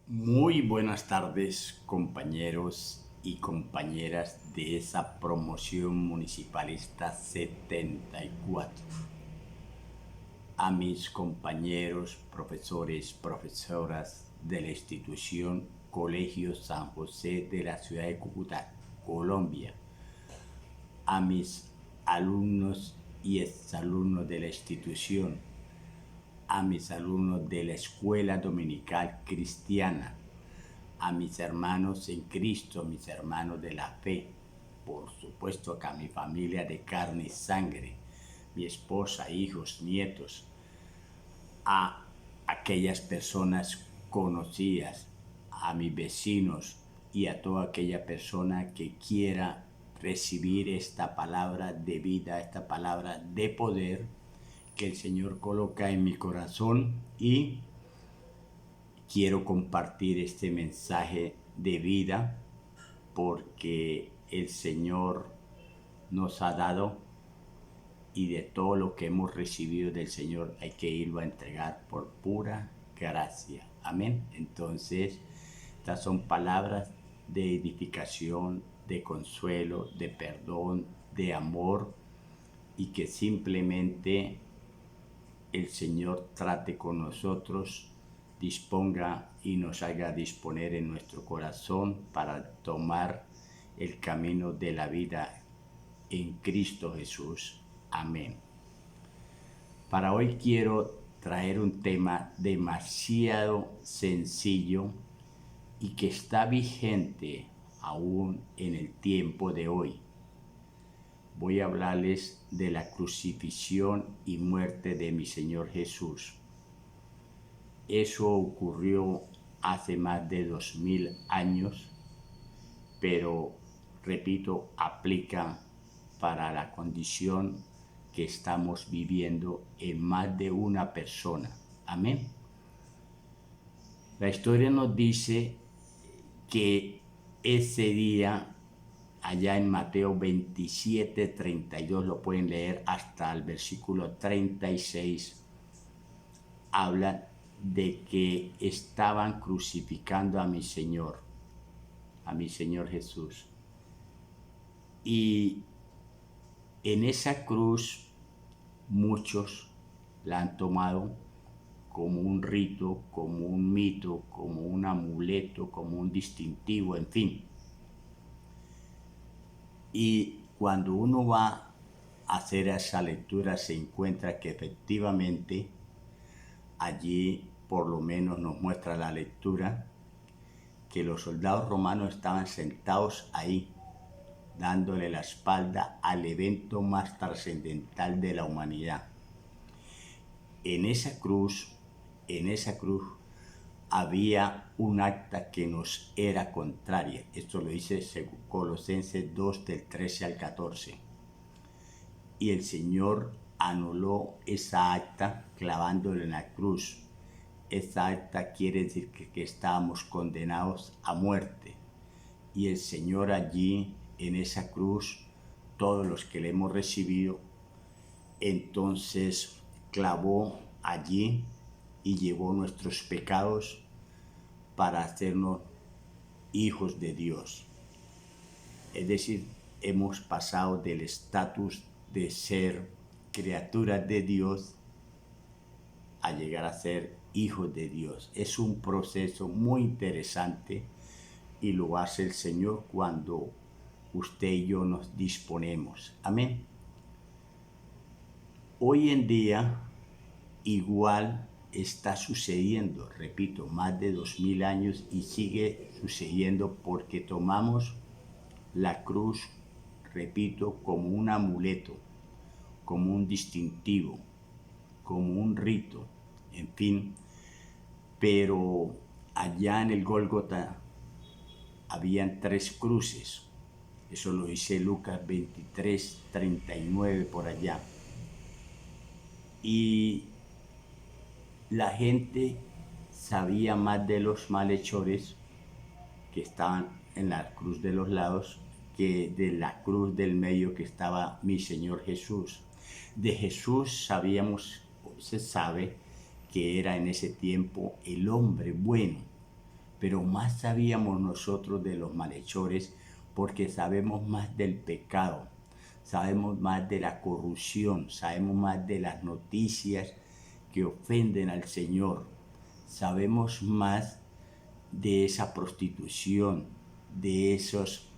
Muy buenas tardes, compañeros y compañeras de esa promoción municipalista 74. A mis compañeros, profesores, profesoras de la institución Colegio San José de la ciudad de Cúcuta, Colombia. A mis alumnos y exalumnos de la institución. A mis alumnos de la Escuela Dominical Cristiana, a mis hermanos en Cristo, mis hermanos de la fe, por supuesto que a mi familia de carne y sangre, mi esposa, hijos, nietos, a aquellas personas conocidas, a mis vecinos y a toda aquella persona que quiera recibir esta palabra de vida, esta palabra de poder que el Señor coloca en mi corazón, y quiero compartir este mensaje de vida porque el Señor nos ha dado, y de todo lo que hemos recibido del Señor hay que irlo a entregar por pura gracia. Amén. Entonces, estas son palabras de edificación, de consuelo, de perdón, de amor, y que simplemente el Señor trate con nosotros, disponga y nos haga disponer en nuestro corazón para tomar el camino de la vida en Cristo Jesús. Amén. Para hoy quiero traer un tema demasiado sencillo y que está vigente aún en el tiempo de hoy. Voy a hablarles de la crucifixión y muerte de mi Señor Jesús. Eso ocurrió hace más de 2000 años, pero, repito, aplica para la condición que estamos viviendo en más de una persona. Amén. La historia nos dice que ese día, allá en Mateo 27:32, lo pueden leer hasta el versículo 36, habla de que estaban crucificando a mi Señor Jesús. Y en esa cruz muchos la han tomado como un rito, como un mito, como un amuleto, como un distintivo, en fin. Y cuando uno va a hacer esa lectura se encuentra que efectivamente allí, por lo menos nos muestra la lectura, que los soldados romanos estaban sentados ahí, dándole la espalda al evento más trascendental de la humanidad. En esa cruz había un acta que nos era contraria. Esto lo dice Colosenses 2 del 13 al 14. Y el Señor anuló esa acta clavándole en la cruz. Esa acta quiere decir que estábamos condenados a muerte. Y el Señor allí, en esa cruz, todos los que le hemos recibido, entonces clavó allí y llevó nuestros pecados para hacernos hijos de Dios. Es decir, hemos pasado del estatus de ser criaturas de Dios a llegar a ser hijos de Dios. Es un proceso muy interesante y lo hace el Señor cuando usted y yo nos disponemos. Amén. Hoy en día igual está sucediendo, repito, más de 2000 años, y sigue sucediendo porque tomamos la cruz, repito, como un amuleto, como un distintivo, como un rito, en fin. Pero allá en el Gólgota habían 3 cruces. Eso lo dice Lucas 23:39 por allá. Y la gente sabía más de los malhechores que estaban en la cruz de los lados que de la cruz del medio, que estaba mi Señor Jesús. De Jesús se sabe que era en ese tiempo el hombre bueno, pero más sabíamos nosotros de los malhechores porque sabemos más del pecado, sabemos más de la corrupción, sabemos más de las noticias que ofenden al Señor, sabemos más de esa prostitución, de esos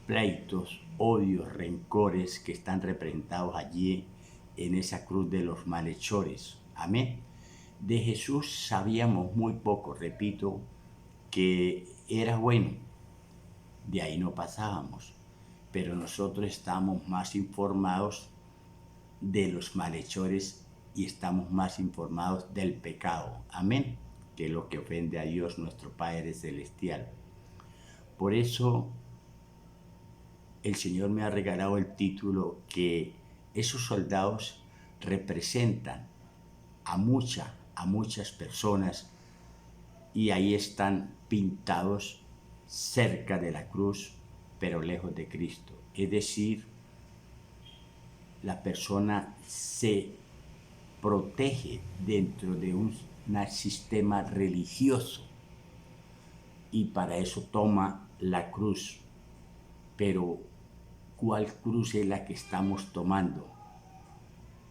pleitos, odios, rencores que están representados allí en esa cruz de los malhechores. Amén. De Jesús sabíamos muy poco, repito, que era bueno, de ahí no pasábamos, pero nosotros estamos más informados de los malhechores y estamos más informados del pecado, amén, que es lo que ofende a Dios nuestro Padre Celestial. Por eso el Señor me ha regalado el título que esos soldados representan a muchas personas y ahí están pintados cerca de la cruz, pero lejos de Cristo. Es decir, la persona se protege dentro de un sistema religioso y para eso toma la cruz. Pero, ¿cuál cruz es la que estamos tomando?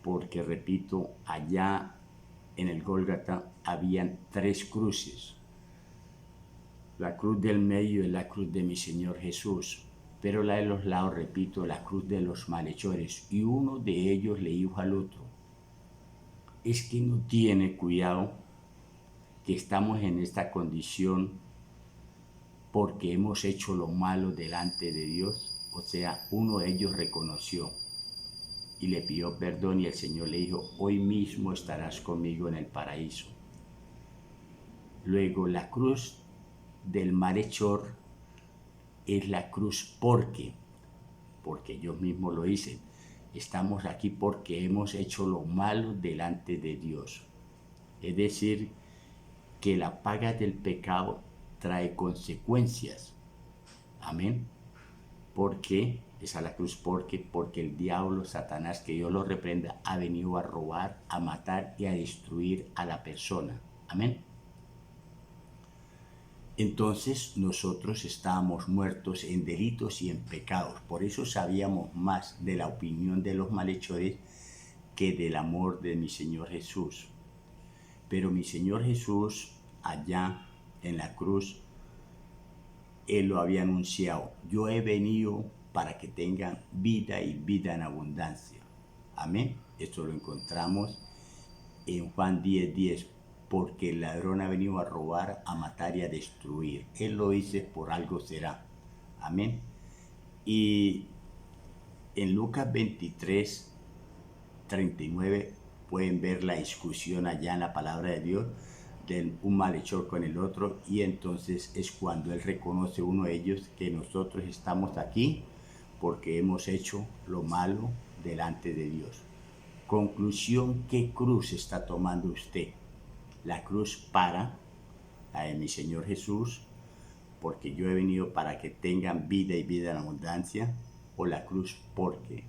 Porque, repito, allá en el Gólgata habían 3 cruces. La cruz del medio es la cruz de mi Señor Jesús, pero la de los lados, repito, la cruz de los malhechores, y uno de ellos le dijo al otro: es que no tiene cuidado que estamos en esta condición porque hemos hecho lo malo delante de Dios. O sea, uno de ellos reconoció y le pidió perdón y el Señor le dijo: hoy mismo estarás conmigo en el paraíso. Luego, la cruz del malhechor es la cruz porque ellos mismos lo dicen: estamos aquí porque hemos hecho lo malo delante de Dios. Es decir, que la paga del pecado trae consecuencias. Amén. Porque esa es la cruz, porque el diablo, Satanás, que Dios lo reprenda, ha venido a robar, a matar y a destruir a la persona. Amén. Entonces nosotros estábamos muertos en delitos y en pecados. Por eso sabíamos más de la opinión de los malhechores que del amor de mi Señor Jesús. Pero mi Señor Jesús, allá en la cruz, Él lo había anunciado: yo he venido para que tengan vida y vida en abundancia. Amén. Esto lo encontramos en Juan 10:10. Porque el ladrón ha venido a robar, a matar y a destruir. Él lo dice, por algo será. Amén. Y en Lucas 23:39 pueden ver la discusión allá en la palabra de Dios de un malhechor con el otro, y entonces es cuando él reconoce, uno de ellos, que nosotros estamos aquí porque hemos hecho lo malo delante de Dios. Conclusión: ¿qué cruz está tomando usted? La cruz para, la de mi Señor Jesús, porque yo he venido para que tengan vida y vida en abundancia, o la cruz porque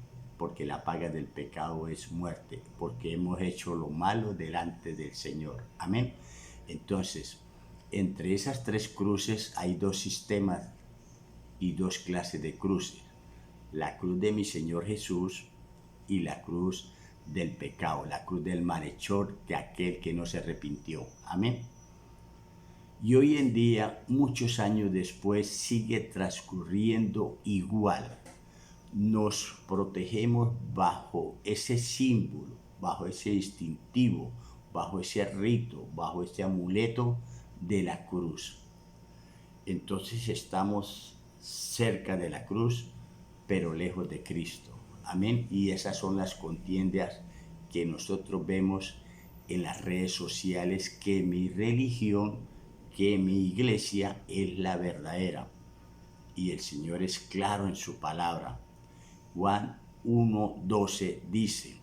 la paga del pecado es muerte, porque hemos hecho lo malo delante del Señor. Amén. Entonces, entre esas 3 cruces hay 2 sistemas y 2 clases de cruces: la cruz de mi Señor Jesús y la cruz del pecado, la cruz del malhechor, de aquel que no se arrepintió. Amén. Y hoy en día, muchos años después, sigue transcurriendo igual. Nos protegemos bajo ese símbolo, bajo ese distintivo, bajo ese rito, bajo ese amuleto de la cruz. Entonces estamos cerca de la cruz, pero lejos de Cristo. Amén. Y esas son las contiendas que nosotros vemos en las redes sociales, que mi religión, que mi iglesia es la verdadera. Y el Señor es claro en su palabra. Juan 1:12 dice: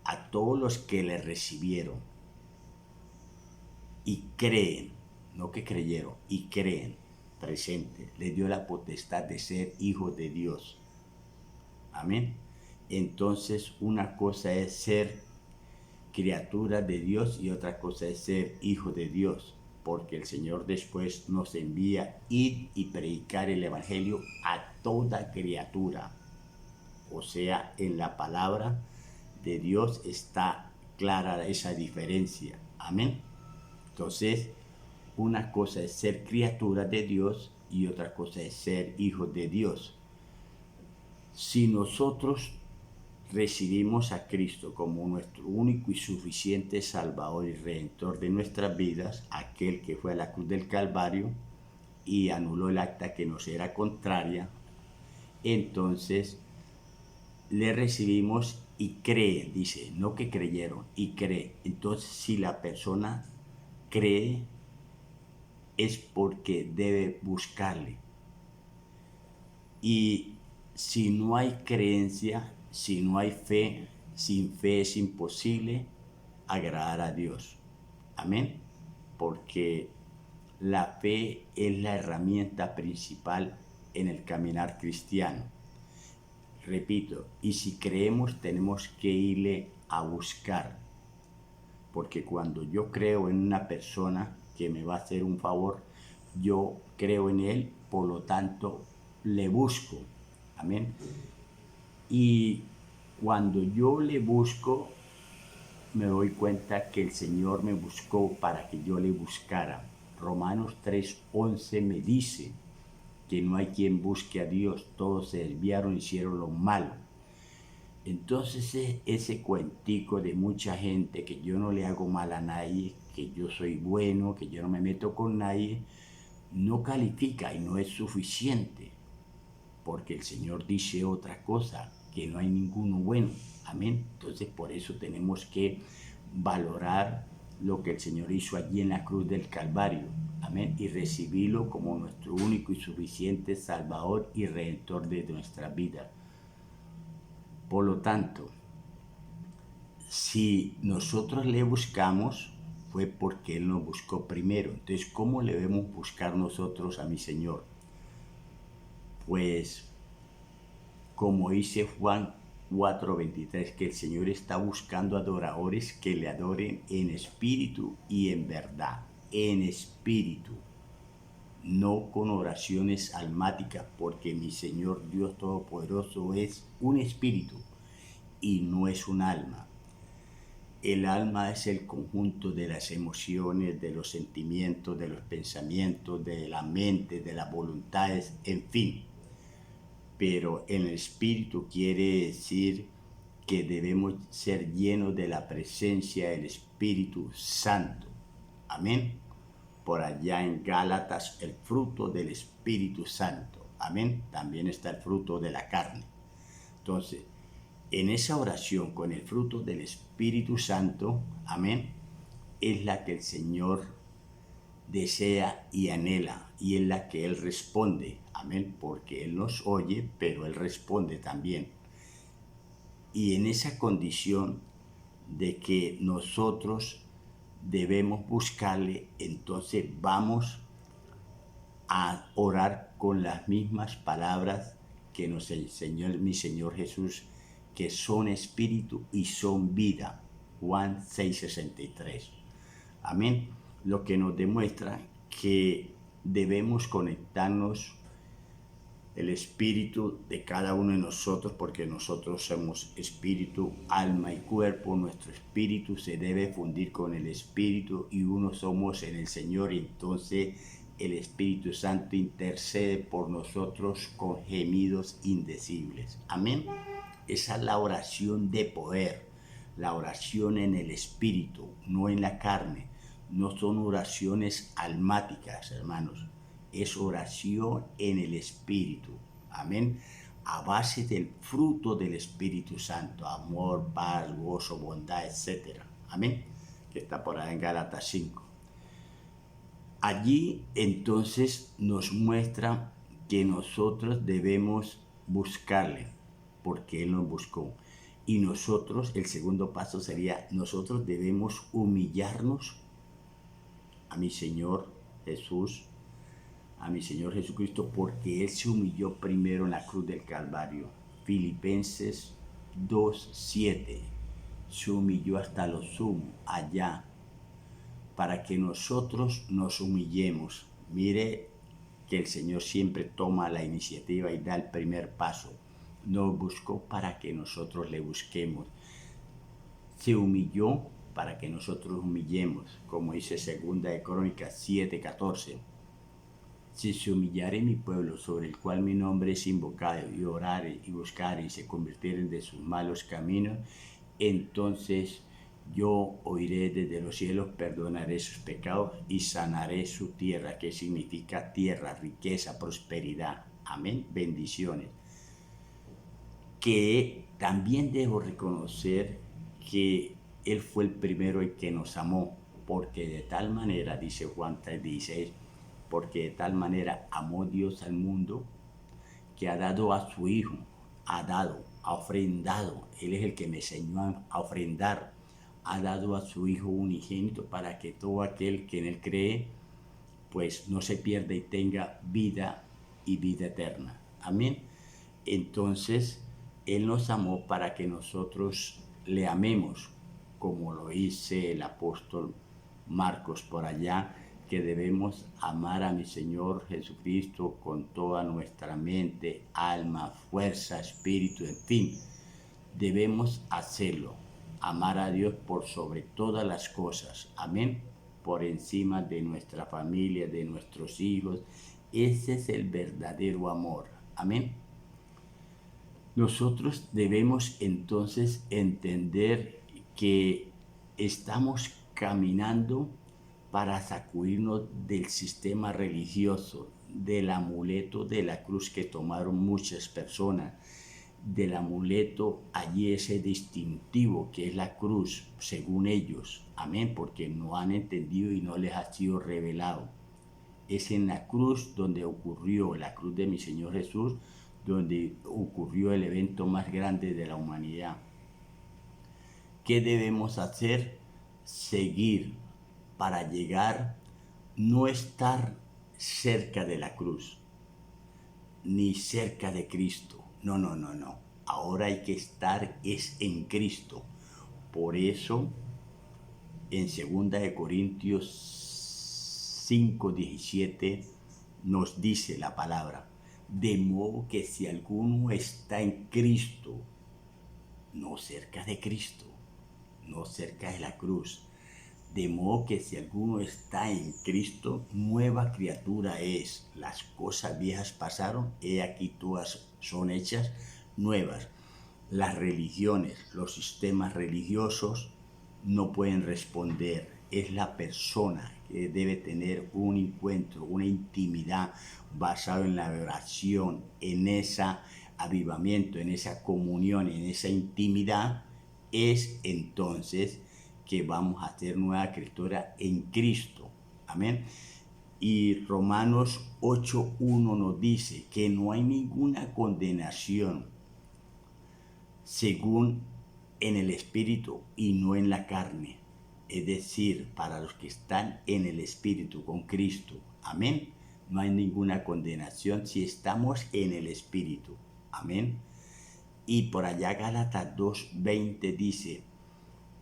a todos los que le recibieron y creen, no que creyeron, y creen, presente, les dio la potestad de ser hijos de Dios. Amén. Entonces, una cosa es ser criatura de Dios y otra cosa es ser hijo de Dios. porque el Señor después nos envía ir y predicar el Evangelio a toda criatura. O sea, en la palabra de Dios está clara esa diferencia. Amén. Entonces, una cosa es ser criatura de Dios y otra cosa es ser hijo de Dios. Si nosotros recibimos a Cristo como nuestro único y suficiente Salvador y Redentor de nuestras vidas, aquel que fue a la cruz del Calvario y anuló el acta que nos era contraria, entonces le recibimos y cree, dice, no que creyeron, y cree. Entonces, si la persona cree, es porque debe buscarle. Y si no hay creencia, si no hay fe, sin fe es imposible agradar a Dios. Amén. Porque la fe es la herramienta principal en el caminar cristiano. Repito, y si creemos tenemos que irle a buscar. Porque cuando yo creo en una persona que me va a hacer un favor, yo creo en él, por lo tanto le busco. Amén. Y cuando yo le busco, me doy cuenta que el Señor me buscó para que yo le buscara. Romanos 3:11 me dice que no hay quien busque a Dios, todos se desviaron y hicieron lo malo. Entonces ese cuentico de mucha gente que yo no le hago mal a nadie, que yo soy bueno, que yo no me meto con nadie, no califica y no es suficiente, porque el Señor dice otra cosa, que no hay ninguno bueno. Amén. Entonces por eso tenemos que valorar lo que el Señor hizo allí en la cruz del Calvario. Amén. Y recibirlo como nuestro único y suficiente Salvador y Redentor de nuestra vida. Por lo tanto, si nosotros le buscamos, fue porque Él nos buscó primero. Entonces, ¿cómo le debemos buscar nosotros a mi Señor? Pues, como dice Juan 4:23, que el Señor está buscando adoradores que le adoren en espíritu y en verdad. En espíritu, no con oraciones almáticas, porque mi Señor Dios Todopoderoso es un espíritu y no es un alma. El alma es el conjunto de las emociones, de los sentimientos, de los pensamientos, de la mente, de las voluntades, en fin. Pero el espíritu quiere decir que debemos ser llenos de la presencia del Espíritu Santo. Amén. Por allá en Gálatas, el fruto del Espíritu Santo. Amén. También está el fruto de la carne. Entonces, en esa oración con el fruto del Espíritu Santo, amén, es la que el Señor desea y anhela, y es la que Él responde, amén, porque Él nos oye, pero Él responde también. Y en esa condición de que nosotros debemos buscarle, entonces vamos a orar con las mismas palabras que nos enseñó mi Señor Jesús, que son espíritu y son vida. Juan 6:63. Amén. Lo que nos demuestra que debemos conectarnos el espíritu de cada uno de nosotros, porque nosotros somos espíritu, alma y cuerpo. Nuestro espíritu se debe fundir con el espíritu y uno somos en el Señor, y entonces el Espíritu Santo intercede por nosotros con gemidos indecibles. Amén. Esa es la oración de poder, la oración en el espíritu, no en la carne. No son oraciones almáticas, hermanos. Es oración en el espíritu. Amén. A base del fruto del Espíritu Santo, amor, paz, gozo, bondad, etc. Amén. Que está por ahí en Gálatas 5. Allí entonces nos muestra que nosotros debemos buscarle, porque Él nos buscó. Y nosotros, el segundo paso sería, nosotros debemos humillarnos a mi Señor Jesús, a mi Señor Jesucristo, porque Él se humilló primero en la cruz del Calvario. Filipenses 2:7. Se humilló hasta lo sumo, allá, para que nosotros nos humillemos. Mire que el Señor siempre toma la iniciativa y da el primer paso. Nos buscó para que nosotros le busquemos. Se humilló para que nosotros humillemos, como dice 2 de Crónicas 7:14. Si se humillare mi pueblo, sobre el cual mi nombre es invocado, y orare y buscare y se convirtieren de sus malos caminos, entonces yo oiré desde los cielos, perdonaré sus pecados y sanaré su tierra, que significa tierra, riqueza, prosperidad. Amén, bendiciones. Que también debo reconocer que Él fue el primero el que nos amó, porque de tal manera, dice Juan 3:16, porque de tal manera amó Dios al mundo, que ha dado a su Hijo, ha ofrendado, Él es el que me enseñó a ofrendar, ha dado a su Hijo unigénito para que todo aquel que en Él cree, pues no se pierda y tenga vida y vida eterna. Amén. Entonces, Él nos amó para que nosotros le amemos, como lo dice el apóstol Marcos por allá, que debemos amar a mi Señor Jesucristo con toda nuestra mente, alma, fuerza, espíritu, en fin. Debemos hacerlo, amar a Dios por sobre todas las cosas. Amén. Por encima de nuestra familia, de nuestros hijos. Ese es el verdadero amor. Amén. Nosotros debemos entonces entender que estamos caminando para sacudirnos del sistema religioso, del amuleto de la cruz que tomaron muchas personas, del amuleto allí ese distintivo que es la cruz, según ellos, amén, porque no han entendido y no les ha sido revelado. Es en la cruz donde ocurrió, la cruz de mi Señor Jesús, donde ocurrió el evento más grande de la humanidad. ¿Qué debemos hacer? Seguir para llegar, no estar cerca de la cruz, ni cerca de Cristo. No. Ahora hay que estar es en Cristo. Por eso, en 2 de Corintios 5:17 nos dice la palabra, de modo que si alguno está en Cristo, no cerca de Cristo, no cerca de la cruz, de modo que si alguno está en Cristo, nueva criatura es. Las cosas viejas pasaron, he aquí todas son hechas nuevas. Las religiones, los sistemas religiosos no pueden responder. Es la persona que debe tener un encuentro, una intimidad basado en la oración, en ese avivamiento, en esa comunión, en esa intimidad. Es entonces que vamos a ser nueva criatura en Cristo. Amén. Y Romanos 8:1 nos dice que no hay ninguna condenación según en el Espíritu y no en la carne. Es decir, para los que están en el Espíritu con Cristo. Amén. No hay ninguna condenación si estamos en el Espíritu. Amén. Y por allá Gálatas 2:20 dice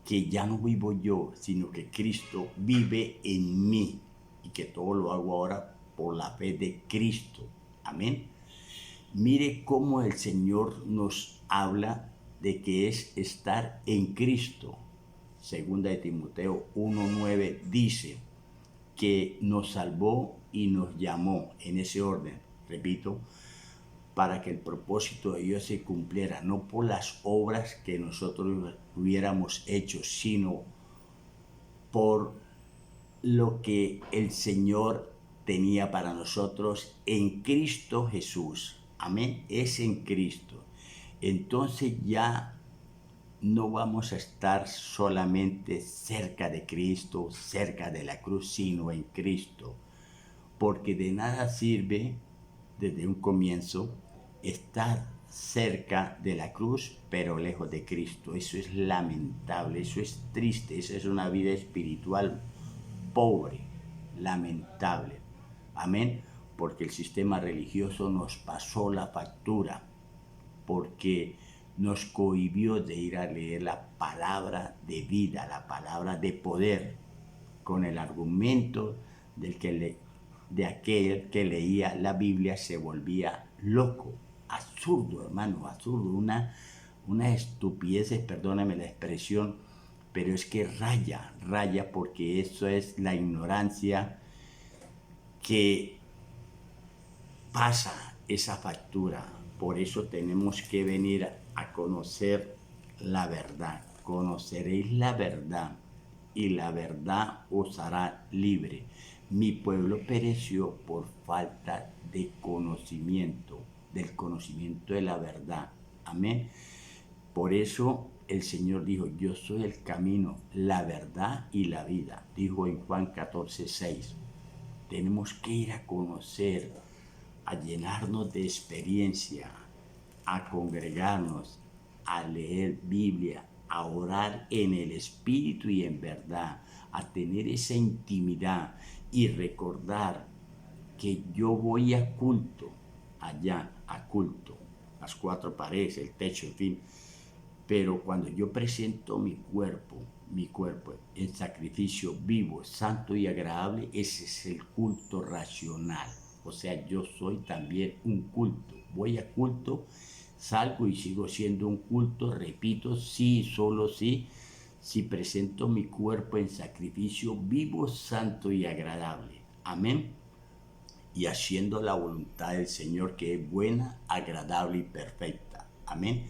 que ya no vivo yo, sino que Cristo vive en mí y que todo lo hago ahora por la fe de Cristo. Amén. Mire cómo el Señor nos habla de que es estar en Cristo. 2 de Timoteo 1:9 dice que nos salvó y nos llamó en ese orden, repito, para que el propósito de Dios se cumpliera, no por las obras que nosotros hubiéramos hecho, sino por lo que el Señor tenía para nosotros en Cristo Jesús. Amén, es en Cristo. Entonces ya no vamos a estar solamente cerca de Cristo, cerca de la cruz, sino en Cristo. Porque de nada sirve, desde un comienzo, estar cerca de la cruz, pero lejos de Cristo. Eso es lamentable, eso es triste, esa es una vida espiritual pobre, lamentable. Amén. Porque el sistema religioso nos pasó la factura, porque nos cohibió de ir a leer la palabra de vida, la palabra de poder, con el argumento de aquel que leía la Biblia se volvía loco. Absurdo, hermano, absurdo. Una estupidez, perdóname la expresión, pero es que raya porque eso es la ignorancia que pasa esa factura. Por eso tenemos que venir a conocer la verdad. Conoceréis la verdad y la verdad os hará libre. Mi pueblo pereció por falta de conocimiento, del conocimiento de la verdad. Amén. Por eso el Señor dijo, yo soy el camino, la verdad y la vida. Dijo en Juan 14:6. Tenemos que ir a conocer, a llenarnos de experiencia, a congregarnos, a leer Biblia, a orar en el Espíritu y en verdad, a tener esa intimidad y recordar que yo voy a culto, allá a culto, las cuatro paredes, el techo, en fin. Pero cuando yo presento mi cuerpo en sacrificio vivo, santo y agradable, ese es el culto racional. O sea, yo soy también un culto. Voy a culto, salgo y sigo siendo un culto, repito, sí, solo sí, si presento mi cuerpo en sacrificio vivo, santo y agradable. Amén. Y haciendo la voluntad del Señor, que es buena, agradable y perfecta. Amén.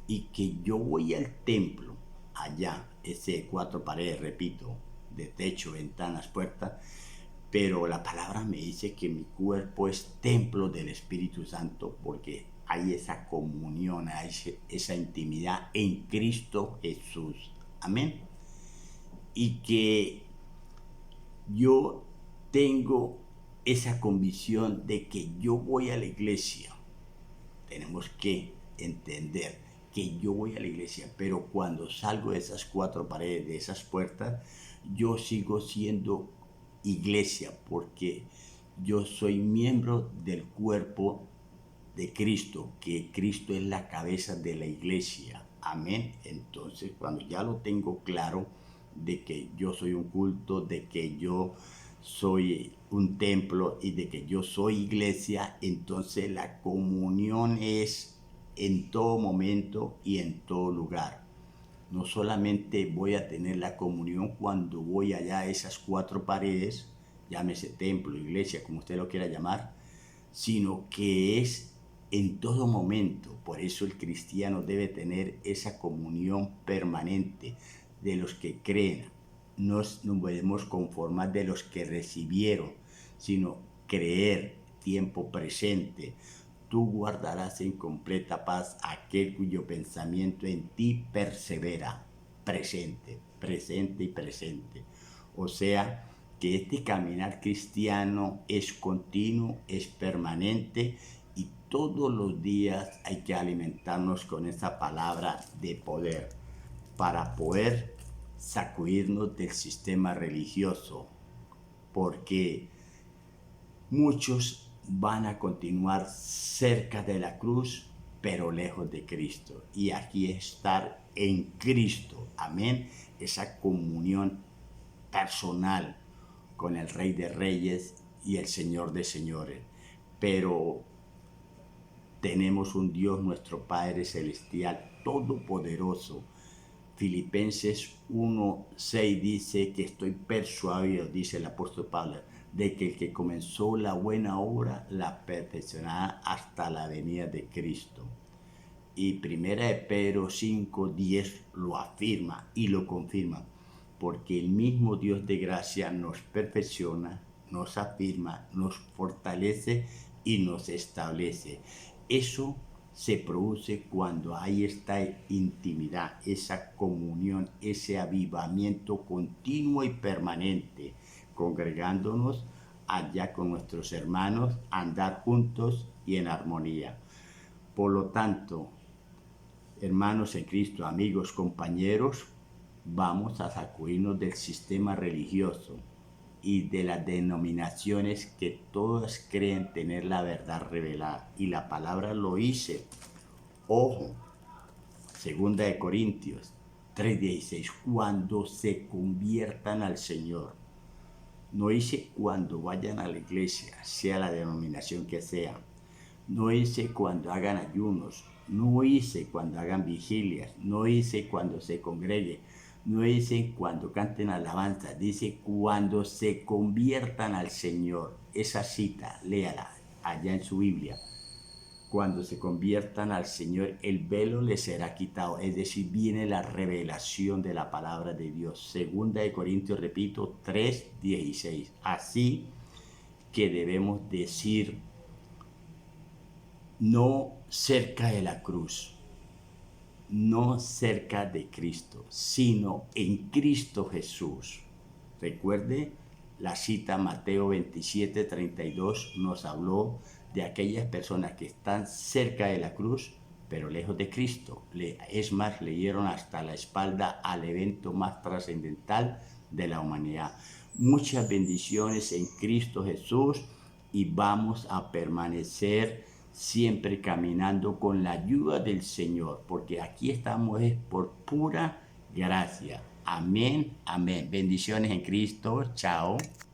Y que yo voy al templo, allá, ese cuatro paredes, repito, de techo, ventanas, puertas, pero la palabra me dice que mi cuerpo es templo del Espíritu Santo, porque hay esa comunión, hay esa intimidad en Cristo Jesús. Amén. Y que yo tengo esa convicción de que yo voy a la iglesia. Tenemos que entender que yo voy a la iglesia, pero cuando salgo de esas cuatro paredes, de esas puertas, yo sigo siendo iglesia, porque yo soy miembro del cuerpo de Cristo, que Cristo es la cabeza de la iglesia. Amén. Entonces, cuando ya lo tengo claro de que yo soy un culto, de que yo soy un templo y de que yo soy iglesia, entonces la comunión es en todo momento y en todo lugar. No solamente voy a tener la comunión cuando voy allá a esas cuatro paredes, llámese templo, iglesia, como usted lo quiera llamar, sino que es en todo momento. Por eso el cristiano debe tener esa comunión permanente de los que creen. No nos podemos conformar de los que recibieron, sino creer, tiempo presente. Tú guardarás en completa paz aquel cuyo pensamiento en ti persevera. Presente, presente y presente. O sea, que este caminar cristiano es continuo, es permanente y todos los días hay que alimentarnos con esa palabra de poder para poder sacudirnos del sistema religioso, porque muchos van a continuar cerca de la cruz, pero lejos de Cristo. Y aquí estar en Cristo, amén, esa comunión personal con el Rey de Reyes y el Señor de Señores. Pero tenemos un Dios, nuestro Padre Celestial, todopoderoso. Filipenses 1:6 dice que estoy persuadido, dice el apóstol Pablo, de que el que comenzó la buena obra la perfeccionará hasta la venida de Cristo. Y primera de Pedro 5:10 lo afirma y lo confirma, porque el mismo Dios de gracia nos perfecciona, nos afirma, nos fortalece y nos establece. Eso se produce cuando hay esta intimidad, esa comunión, ese avivamiento continuo y permanente, congregándonos allá con nuestros hermanos, andar juntos y en armonía. Por lo tanto, hermanos en Cristo, amigos, compañeros, vamos a sacudirnos del sistema religioso y de las denominaciones que todas creen tener la verdad revelada. Y la palabra lo dice. Ojo, 2 Corintios 3:16, cuando se conviertan al Señor. No dice cuando vayan a la iglesia, sea la denominación que sea. No dice cuando hagan ayunos. No dice cuando hagan vigilias. No dice cuando se congreguen. No dice cuando canten alabanza. Dice cuando se conviertan al Señor. Esa cita, léala allá en su Biblia. Cuando se conviertan al Señor, el velo les será quitado. Es decir, viene la revelación de la palabra de Dios. Segunda de Corintios, repito, 3:16. Así que debemos decir, no cerca de la cruz, no cerca de Cristo, sino en Cristo Jesús. Recuerde la cita Mateo 27:32 nos habló de aquellas personas que están cerca de la cruz, pero lejos de Cristo. Es más, le dieron hasta la espalda al evento más trascendental de la humanidad. Muchas bendiciones en Cristo Jesús y vamos a permanecer siempre caminando con la ayuda del Señor, porque aquí estamos es por pura gracia. Amén, amén. Bendiciones en Cristo. Chao.